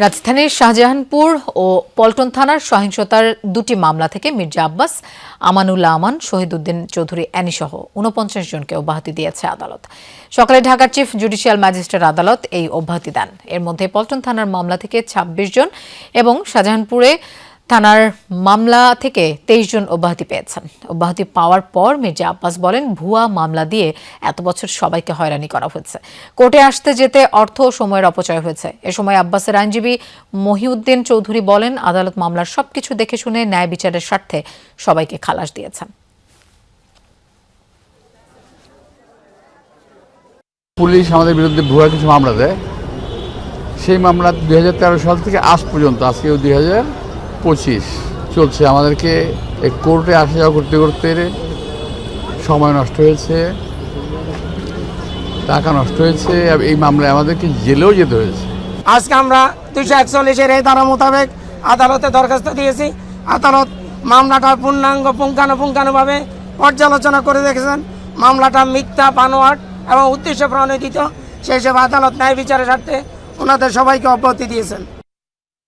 রাজধানীর শাহজাহানপুর ও পল্টন থানার সহিংসতার দুটি মামলা থেকে মির্জা আব্বাস, আমানুল্লাহ আমান, শহীদউদ্দিন চৌধুরী অ্যানিসহ ৪৯ জনকে অব্যাহতি দিয়েছে আদালত। সকালে ঢাকার চিফ জুডিশিয়াল ম্যাজিস্ট্রেট আদালত এই অব্যাহতি দেন। এর মধ্যে পল্টন থানার মামলা থেকে ২৬ জন এবং শাহজাহানপুরে থানার মামলা থেকে ২৩ জন অব্যাহতি পেয়েছেন। অব্যাহতি পাওয়ার পর মির্জা আব্বাস বলেন, ভুয়া মামলা দিয়ে এত বছর সবাইকে হয়রানি করা হয়েছে। কোর্টে আসতে যেতে অর্থ ও সময়ের অপচয় হয়েছে। এ সময় আব্বাসের আইনজীবী মহিউদ্দিন চৌধুরী বলেন, আদালত মামলার সবকিছু দেখে শুনে ন্যায় বিচারের স্বার্থে সবাইকে খালাস দিয়েছেন। পুলিশ আমাদের বিরুদ্ধে ভুয়া কিছু মামলা দেয়। সেই মামলা ২০১৩ সাল থেকে আজ পর্যন্ত, আজকেও ২০২৫ চলছে। আমাদেরকে কোর্টে আসা যাওয়া করতে করতে সময় নষ্ট হয়েছে, টাকা নষ্ট হয়েছে। এই মামলায় আমাদেরকে জেলেও যেতে হয়েছে। আজকে আমরা ২৪১-এর এই ধারা মোতাবেক আদালতে দরখাস্ত দিয়েছি। আদালত মামলাটা পূর্ণাঙ্গ পুঙ্খানুপুঙ্খানুভাবে পর্যালোচনা করে দেখেছেন। মামলাটা মিথ্যা, বানোয়াট এবং উদ্দেশ্য প্রণোদিত। সেই হিসেবে আদালত ন্যায় বিচারের স্বার্থে ওনাদের সবাইকে অব্যাহতি দিয়েছেন।